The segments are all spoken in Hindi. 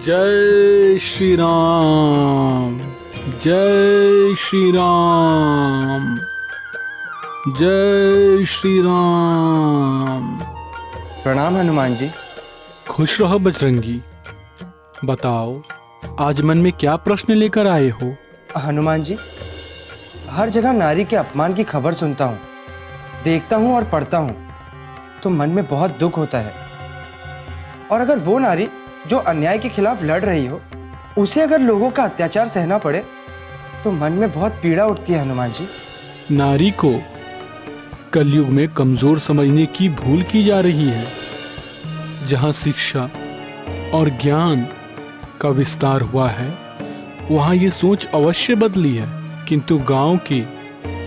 जय श्री राम, जय श्री राम, जय श्री राम। प्रणाम हनुमान जी। खुश रहो बजरंगी। बताओ, आज मन में क्या प्रश्न लेकर आए हो? हनुमान जी, हर जगह नारी के अपमान की खबर सुनता हूँ, देखता हूँ और पढ़ता हूँ तो मन में बहुत दुख होता है। और अगर वो नारी जो अन्याय के खिलाफ लड़ रही हो, उसे अगर लोगों का अत्याचार सहना पड़े तो मन में बहुत पीड़ा उठती है हनुमान जी। नारी को कलयुग में कमजोर समझने की भूल की जा रही है। जहाँ शिक्षा और ज्ञान का विस्तार हुआ है, वहाँ ये सोच अवश्य बदली है, किंतु गांव के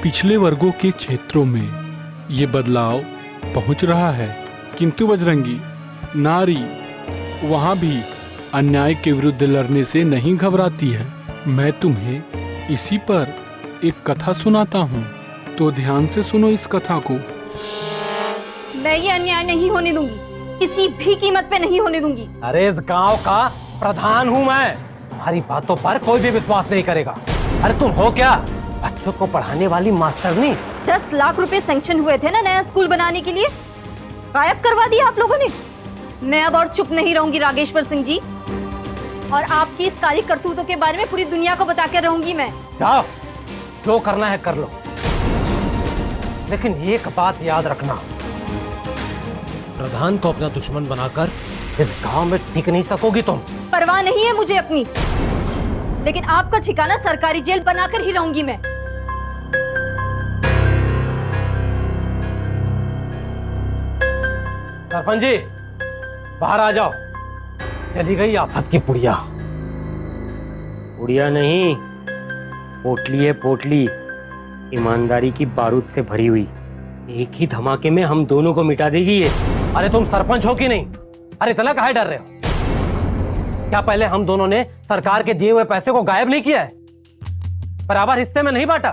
पिछले वर्गों के क्षेत्रों में ये बदलाव पहुंच रहा है। किंतु बजरंगी, नारी वहाँ भी अन्याय के विरुद्ध लड़ने से नहीं घबराती है। मैं तुम्हें इसी पर एक कथा सुनाता हूँ, तो ध्यान से सुनो इस कथा को। मैं ये अन्याय नहीं होने दूंगी, किसी भी कीमत पे नहीं होने दूंगी। अरे इस गांव का प्रधान हूँ मैं, तुम्हारी बातों पर कोई भी विश्वास नहीं करेगा। अरे तुम हो क्या? बच्चों को पढ़ाने वाली मास्टरनी। 10 लाख रुपए सैंक्शन हुए थे ना नया स्कूल बनाने के लिए, गायब करवा दिया आप लोगों ने। मैं अब और चुप नहीं रहूंगी रागेश्वर सिंह जी, और आपकी इस काली करतूतों के बारे में पूरी दुनिया को बता कर रहूंगी मैं। जाओ, जो करना है कर लो, लेकिन एक बात याद रखना, प्रधान को अपना दुश्मन बनाकर इस गांव में टिक नहीं सकोगी तुम। परवाह नहीं है मुझे अपनी, लेकिन आपका ठिकाना सरकारी जेल बनाकर ही रहूंगी मैं। सरपंच जी, बाहर आ जाओ। चली गई आफत की पुड़िया। पुड़िया नहीं, पोटली है पोटली, ईमानदारी की बारूद से भरी हुई। एक ही धमाके में हम दोनों को मिटा देगी ये। अरे तुम सरपंच हो कि नहीं? अरे इतना काहे डर रहे हो? क्या पहले हम दोनों ने सरकार के दिए हुए पैसे को गायब नहीं किया है? बराबर हिस्से में नहीं बांटा?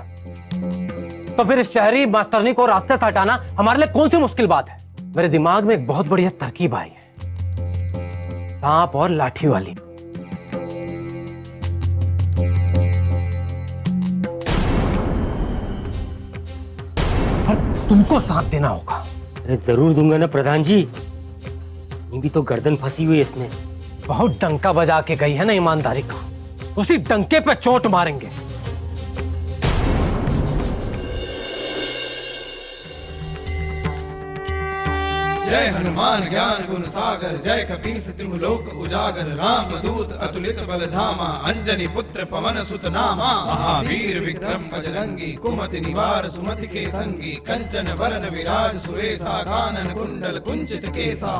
तो फिर इस शहरी मास्टरनी को रास्ते से हटाना हमारे लिए कौन सी मुश्किल बात है? मेरे दिमाग में एक बहुत बढ़िया तरकीब आई है, सांप और लाठी वाली। और तुमको साथ देना होगा। अरे जरूर दूंगा ना प्रधान जी, ये भी तो गर्दन फंसी हुई है इसमें। बहुत डंका बजा के गई है ना ईमानदारी का, उसी डंके पे चोट मारेंगे। जय हनुमान ज्ञान गुण सागर, जय कपीस तिहु लोक उजागर, राम दूत अतुलित बल धामा, अंजनी पुत्र पवन सुत नामा, महावीर विक्रम बजरंगी, कुमति निवार सुमति के संगी, कंचन वरन विराज सुवेसा, कानन कुंडल कुंचित केसा।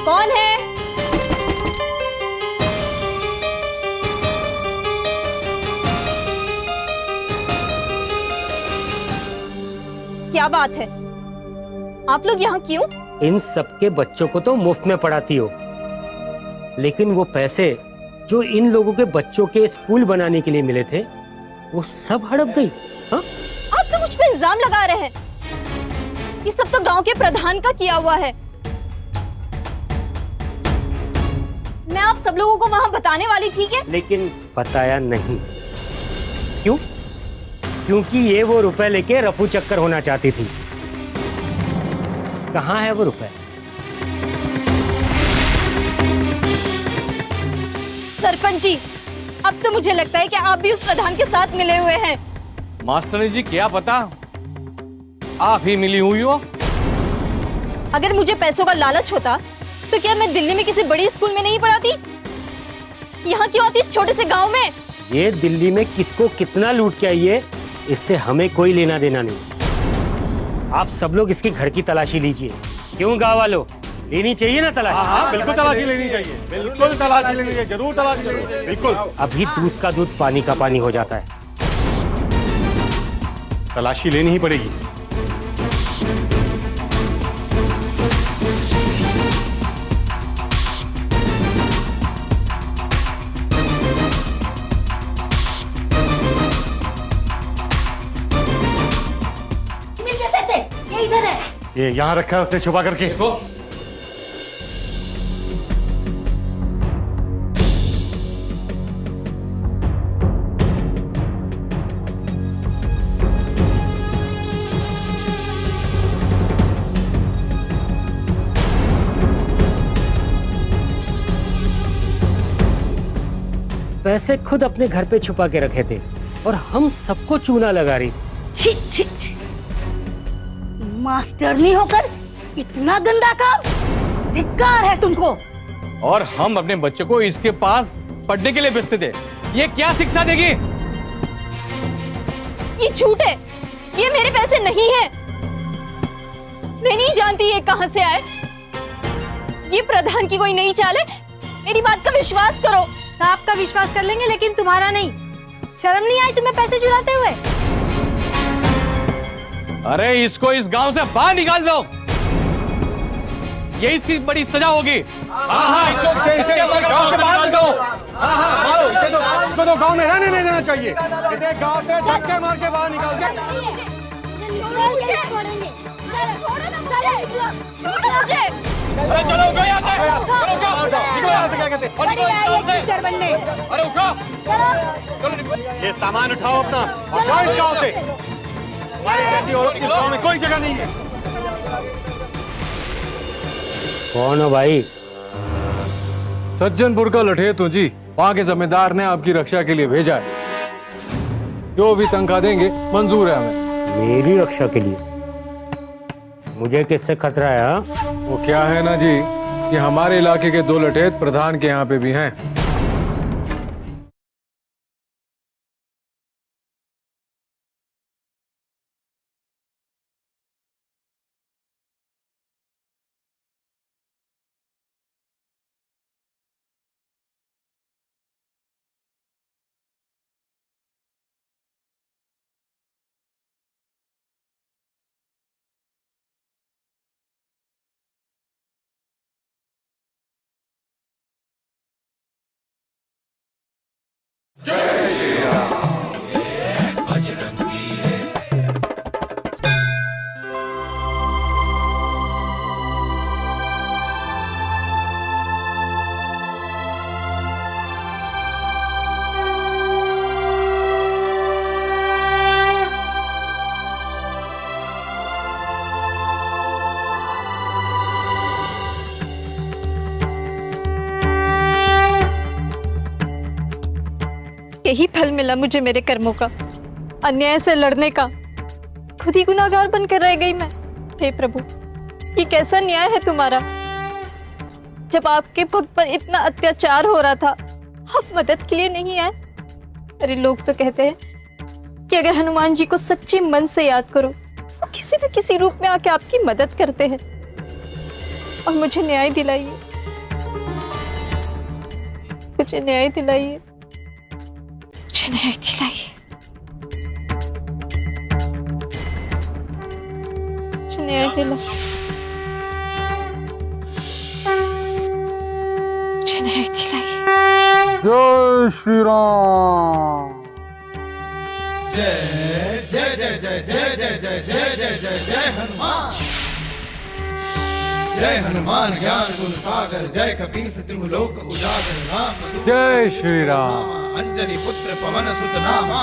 कौन है? क्या बात है, आप लोग यहाँ क्यों? इन सबके बच्चों को तो मुफ्त में पढ़ाती हो, लेकिन वो पैसे जो इन लोगों के बच्चों के स्कूल बनाने के लिए मिले थे, वो सब हड़प गई। हाँ? आप तो मुझ पे इल्जाम लगा रहे हैं। ये सब तो गांव के प्रधान का किया हुआ है। मैं आप सब लोगों को वहां बताने वाली थी कि, लेकिन बताया नहीं। क्यों? क्योंकि ये वो रुपए लेके रफू चक्कर होना चाहती थी। कहाँ है वो रुपए? सरपंच जी, अब तो मुझे लगता है कि आप भी उस प्रधान के साथ मिले हुए हैं। मास्टरनी जी, क्या पता आप ही मिली हुई हो। अगर मुझे पैसों का लालच होता तो क्या मैं दिल्ली में किसी बड़ी स्कूल में नहीं पढ़ाती? यहाँ क्यों आती इस छोटे से गांव में? ये दिल्ली में किसको कितना लूट के आई है, इससे हमें कोई लेना देना नहीं। आप सब लोग इसके घर की तलाशी लीजिए। क्यों गाँव वालों, लेनी चाहिए ना तलाशी? हाँ, बिल्कुल तलाशी लेनी चाहिए, बिल्कुल तलाशी लेनी चाहिए, जरूर तलाशी लेनी चाहिए, बिल्कुल। अभी दूध का दूध पानी का पानी हो जाता है। तलाशी लेनी ही पड़ेगी। मिल गए पैसे, ये इधर है। ये यहाँ रखा है उसने छुपा करके। देखो पैसे खुद अपने घर पे छुपा के रखे थे और हम सबको चूना लगा रही। छी छी छी। मास्टरनी होकर इतना गंदा काम, धिक्कार है तुमको। और हम अपने बच्चों को इसके पास पढ़ने के लिए भेजते थे, ये क्या शिक्षा देगी? ये झूठ है, ये मेरे पैसे नहीं है। मैं नहीं जानती ये कहां से आए। ये प्रधान की कोई नई चाल है, मेरी बात का विश्वास करो। आपका विश्वास कर लेंगे लेकिन तुम्हारा नहीं। शर्म नहीं आई तुम्हें पैसे चुराते हुए? अरे इसको इस गांव से बाहर निकाल दो, ये इसकी बड़ी सजा होगी। इसे गांव से बाहर दो। मारो इसे, इसको तो गांव में रहने नहीं देना चाहिए। इसे गांव से धक्के मार के बाहर निकाल के। अरे चलो उठो यहाँ से, चलो उठो, निकलो यहाँ से, क्या कहते हैं? और निकलो यहाँ से। अरे उठो, चलो निकलो। ये सामान उठाओ अपना और जाओ इस गांव से। हमारी जैसी औरत इस गांव में कोई जगह नहीं है। कौन हो भाई? सज्जनपुर का लठेत हूँ जी। वहाँ के जमींदार ने आपकी रक्षा के लिए भेजा है। जो भी तनख्वाह देंगे मंजूर है हमें। मेरी रक्षा के लिए? मुझे किससे खतरा है? हाँ? वो क्या है ना जी कि हमारे इलाके के 2 लठेत प्रधान के यहाँ पे भी हैं। यही फल मिला मुझे मेरे कर्मों का, अन्याय से लड़ने का। खुद ही गुनाहगार बनकर रह गई मैं। हे प्रभु, ये कैसा न्याय है तुम्हारा? जब आपके भक्त पर इतना अत्याचार हो रहा था, आप मदद के लिए नहीं आए। अरे लोग तो कहते हैं कि अगर हनुमान जी को सच्चे मन से याद करो तो किसी न किसी रूप में आके आपकी मदद करते हैं। और मुझे न्याय दिलाइए, मुझे न्याय दिलाइए, मुझे न्याय दिलाइए, मुझे न्याय दिलाइए, मुझे न्याय दिलाइए। जय श्री राम। जय जय जय जय जय जय जय जय जय जय जय हनुमान। जय हनुमान ज्ञान गुण सागर, जय कपीस तिहु लोक उजागर। राम जय श्री राम। अंजनी पुत्र पवन सुत नामा।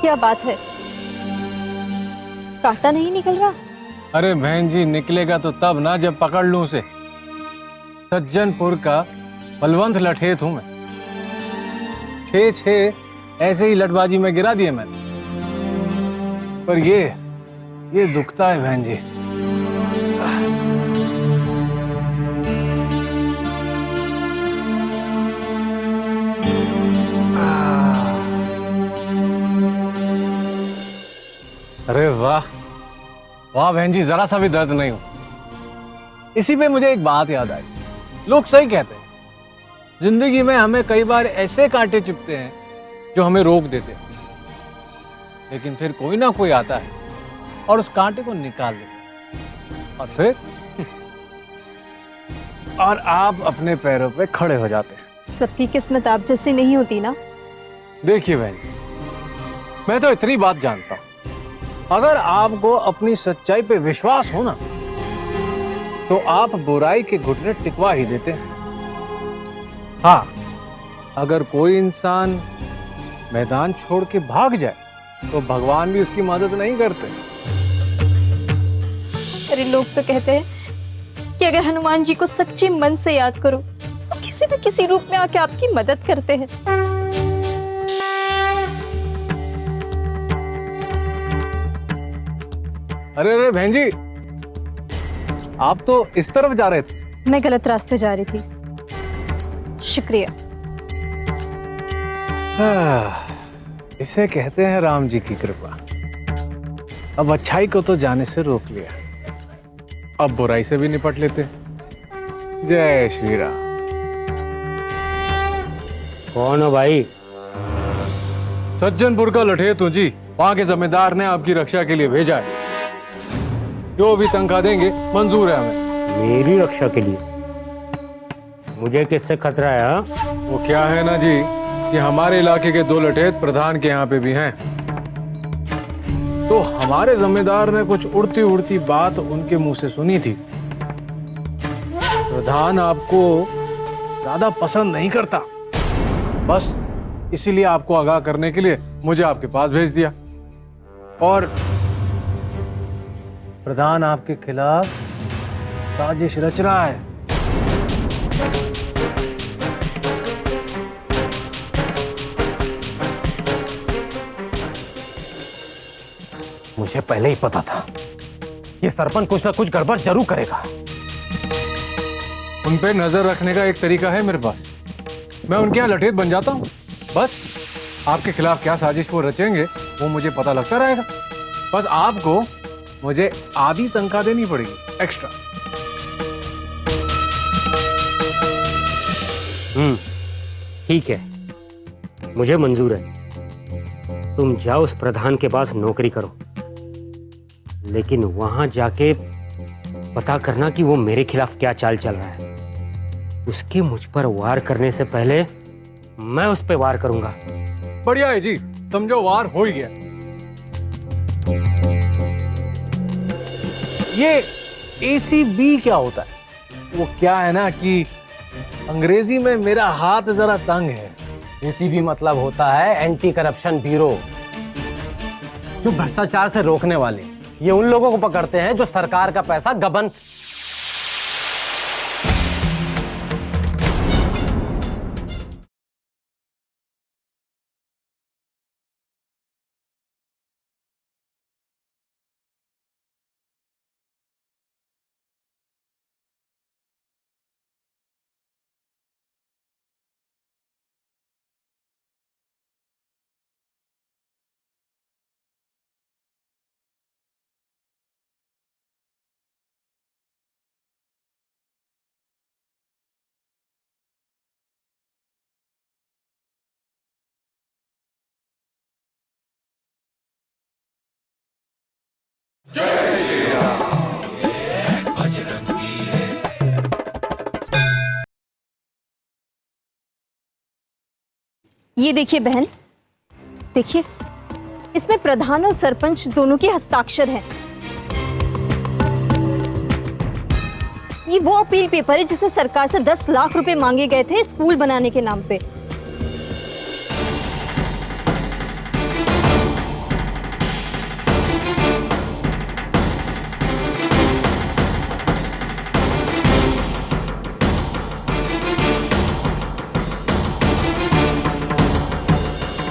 क्या बात है, कांटा नहीं निकल रहा? अरे बहन जी, निकलेगा तो तब ना जब पकड़ लूं उसे। सज्जनपुर का बलवंत लठेत हूं मैं। 6 ऐसे ही लटबाजी में गिरा दिए मैंने। पर ये दुखता है बहन जी। अरे वाह वाह बहन जी, जरा सा भी दर्द नहीं हो। इसी पे मुझे एक बात याद आई। लोग सही कहते हैं जिंदगी में हमें कई बार ऐसे कांटे चुभते हैं जो हमें रोक देते हैं, लेकिन फिर कोई ना कोई आता है और उस कांटे को निकाल देता है और फिर और आप अपने पैरों पे खड़े हो जाते हैं। सबकी किस्मत आप जैसी नहीं होती ना। देखिए बहन, मैं तो इतनी बात जानता हूं, अगर आपको अपनी सच्चाई पे विश्वास हो ना तो आप बुराई के घुटने टिकवा ही देते हैं। हाँ, अगर कोई इंसान मैदान छोड़ के भाग जाए तो भगवान भी उसकी मदद नहीं करते। अरे लोग तो कहते हैं कि अगर हनुमान जी को सच्चे मन से याद करो तो किसी न किसी रूप में आके आपकी मदद करते हैं। अरे अरे बहन जी, आप तो इस तरफ जा रहे थे। मैं गलत रास्ते जा रही थी। शुक्रिया। इसे कहते हैं राम जी की कृपा। अब अच्छाई को तो जाने से रोक लिया, अब बुराई से भी निपट लेते। जय श्री राम। कौन हो भाई? सज्जनपुर का लठेत हूं जी, वहां के जमींदार ने आपकी रक्षा के लिए भेजा है। जो भी तनख्वाह देंगे मंजूर है हमें। मेरी रक्षा के लिए? मुझे किससे खतरा है? हाँ? वो क्या है ना जी कि हमारे इलाके के 2 लठेत प्रधान के यहाँ पे भी हैं, तो हमारे जमींदार ने कुछ उड़ती उड़ती बात उनके मुंह से सुनी थी। प्रधान आपको ज्यादा पसंद नहीं करता, बस इसीलिए आपको आगाह करने के लिए मुझे आपके पास भेज दिया। और प्रधान आपके खिलाफ साजिश रच रहा है। मुझे पहले ही पता था ये सरपंच कुछ ना कुछ गड़बड़ जरूर करेगा। उन पे नजर रखने का एक तरीका है मेरे पास। मैं उनके यहाँ लठेत बन जाता हूँ, बस आपके खिलाफ क्या साजिश वो रचेंगे वो मुझे पता लगता रहेगा। बस आपको मुझे आधी तनख्वाह देनी पड़ेगी एक्स्ट्रा। ठीक है, मुझे मंजूर है। तुम जाओ उस प्रधान के पास नौकरी करो, लेकिन वहां जाके पता करना कि वो मेरे खिलाफ क्या चाल चल रहा है। उसके मुझ पर वार करने से पहले मैं उस पर वार करूंगा। बढ़िया है जी, समझो वार हो ही गया। ये ACB क्या होता है? वो क्या है ना कि अंग्रेजी में मेरा हाथ जरा तंग है। ACB मतलब होता है एंटी करप्शन ब्यूरो, जो भ्रष्टाचार से रोकने वाले। ये उन लोगों को पकड़ते हैं जो सरकार का पैसा गबन। ये देखिए बहन, देखिए इसमें प्रधान और सरपंच दोनों के हस्ताक्षर हैं। ये वो अपील पेपर है जिससे सरकार से 10 लाख रुपए मांगे गए थे स्कूल बनाने के नाम पे।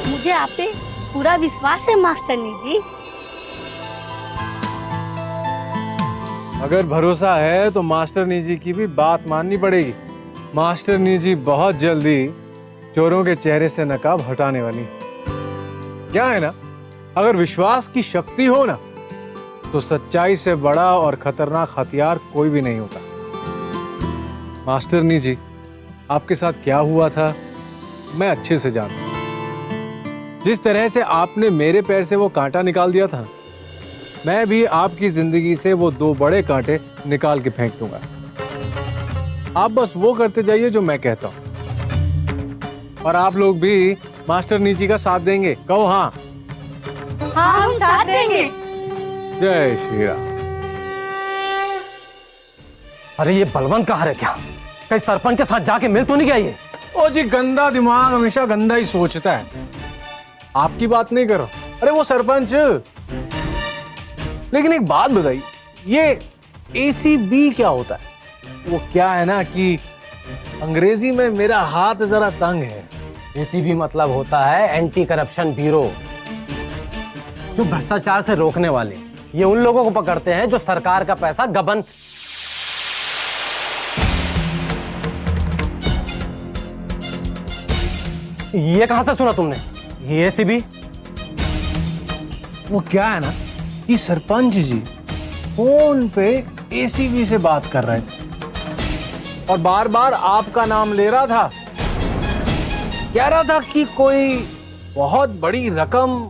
मुझे आप पे पूरा विश्वास है मास्टरनी जी। अगर भरोसा है तो मास्टरनी जी की भी बात माननी पड़ेगी। मास्टरनी जी बहुत जल्दी चोरों के चेहरे से नकाब हटाने वाली। क्या है ना, अगर विश्वास की शक्ति हो ना तो सच्चाई से बड़ा और खतरनाक हथियार कोई भी नहीं होता। मास्टरनी जी, आपके साथ क्या हुआ था मैं अच्छे से जानता हूं। जिस तरह से आपने मेरे पैर से वो कांटा निकाल दिया था, मैं भी आपकी जिंदगी से वो 2 बड़े कांटे निकाल के फेंक दूंगा। आप बस वो करते जाइए जो मैं कहता हूं, और आप लोग भी मास्टर नीची का साथ देंगे। कहो हाँ। हाँ, हम साथ देंगे। जय श्री राम। अरे ये बलवंत कहाँ है क्या? कहीं सरपंच के साथ जाके मिल तो नहीं गया ये? ओ जी, गंदा दिमाग हमेशा गंदा ही सोचता है। आपकी बात नहीं करो। अरे वो सरपंच। लेकिन एक बात बताइए, ये ACB क्या होता है? वो क्या है ना कि अंग्रेजी में मेरा हाथ जरा तंग है। ACB मतलब होता है एंटी करप्शन ब्यूरो, जो भ्रष्टाचार से रोकने वाले। ये उन लोगों को पकड़ते हैं जो सरकार का पैसा गबन। ये कहां से सुना तुमने? ये ACB? वो क्या है ना कि सरपंच जी फोन पे ACB से बात कर रहे थे और बार बार आपका नाम ले रहा था। कह रहा था कि कोई बहुत बड़ी रकम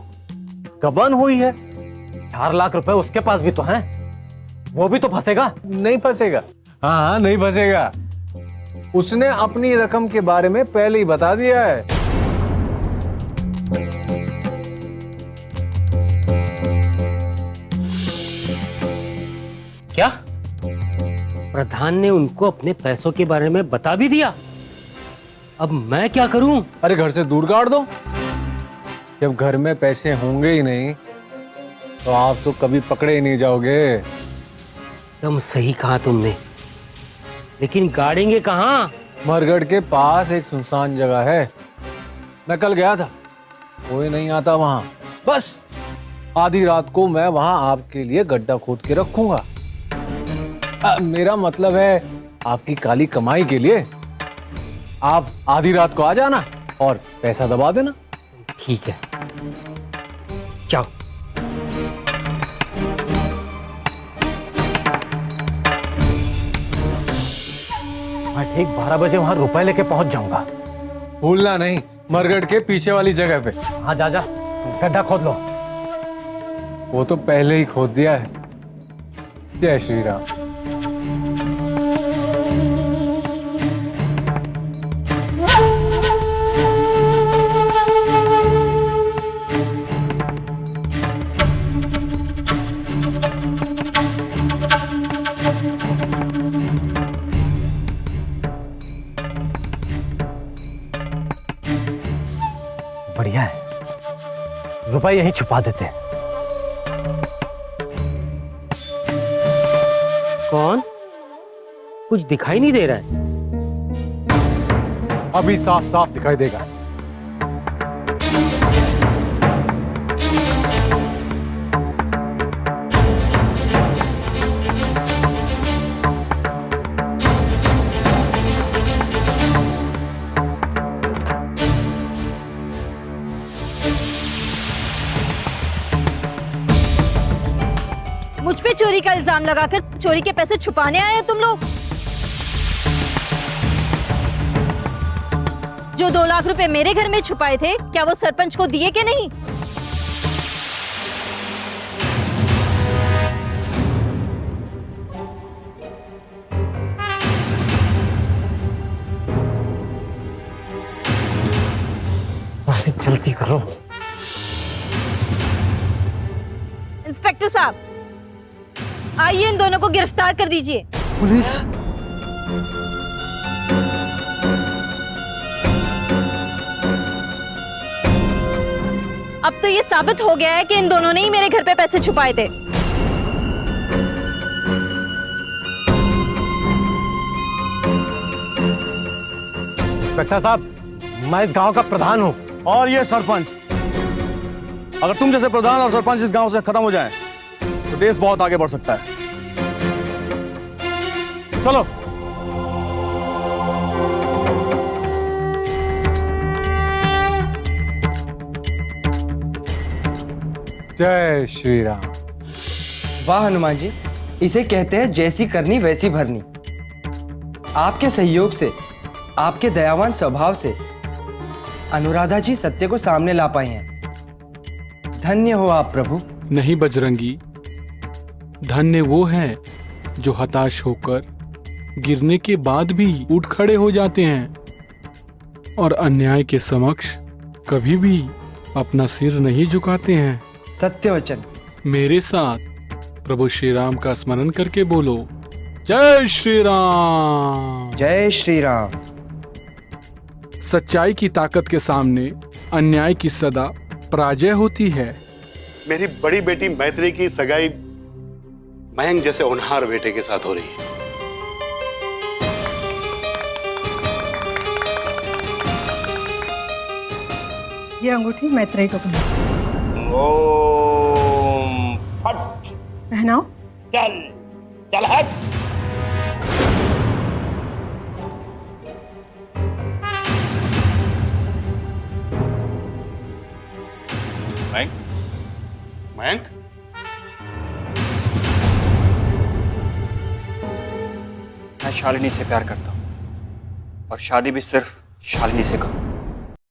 गबन हुई है। 4 लाख रुपए उसके पास भी तो हैं। वो भी तो फंसेगा। नहीं फंसेगा। हाँ, नहीं फंसेगा। उसने अपनी रकम के बारे में पहले ही बता दिया है। क्या प्रधान ने उनको अपने पैसों के बारे में बता भी दिया? अब मैं क्या करूं? अरे घर से दूर काट दो। जब घर में पैसे होंगे ही नहीं तो आप तो कभी पकड़े ही नहीं जाओगे। एकदम सही कहा तुमने, लेकिन गाड़ेंगे कहाँ? मरगढ़ के पास एक सुनसान जगह है। मैं कल गया था, कोई नहीं आता वहां। बस आधी रात को मैं वहां आपके लिए गड्ढा खोद के रखूंगा। मेरा मतलब है आपकी काली कमाई के लिए। आप आधी रात को आ जाना और पैसा दबा देना। ठीक है, जाओ। मैं ठीक 12 बजे वहां रुपए लेके पहुंच जाऊंगा। भूलना नहीं, मरगढ़ के पीछे वाली जगह पे। हाँ, जा जा, गड्ढा खोद लो। वो तो पहले ही खोद दिया है। जय श्री राम। बढ़िया है, रुपए यहीं छुपा देते हैं। कौन? कुछ दिखाई नहीं दे रहा है। अभी साफ साफ दिखाई देगा। मुझ पे चोरी का इल्जाम लगाकर चोरी के पैसे छुपाने आए हैं तुम लोग? जो 2 लाख रुपए मेरे घर में छुपाए थे, क्या वो सरपंच को दिए कि नहीं? जल्दी करो। इंस्पेक्टर साहब, आइए इन दोनों को गिरफ्तार कर दीजिए। पुलिस? अब तो ये साबित हो गया है कि इन दोनों ने ही मेरे घर पे पैसे छुपाए थे। इंस्पेक्टर साहब, मैं इस गांव का प्रधान हूं। और ये सरपंच। अगर तुम जैसे प्रधान और सरपंच इस गांव से खत्म हो जाएं, तो देश बहुत आगे बढ़ सकता है। चलो। जय श्री राम। वाह हनुमान जी, इसे कहते हैं जैसी करनी वैसी भरनी। आपके सहयोग से आपके दयावान स्वभाव से अनुराधा जी सत्य को सामने ला पाई हैं। धन्य हो आप प्रभु। नहीं बजरंगी, धन्य वो है जो हताश होकर गिरने के बाद भी उठ खड़े हो जाते हैं और अन्याय के समक्ष कभी भी अपना सिर नहीं झुकाते हैं। सत्य वचन। मेरे साथ प्रभु श्री राम का स्मरण करके बोलो, जय श्री राम। जय श्री राम। सच्चाई की ताकत के सामने अन्याय की सदा पराजय होती है। मेरी बड़ी बेटी मैत्री की सगाई मयंक जैसे होनहार बेटे के साथ हो रही है। ये अंगूठी मैत्रेयी को ओम फट। पहनाओ। चल चल हट। मयंक, मयंक, मैं शालिनी से प्यार करता हूँ और शादी भी सिर्फ शालिनी से करूँ।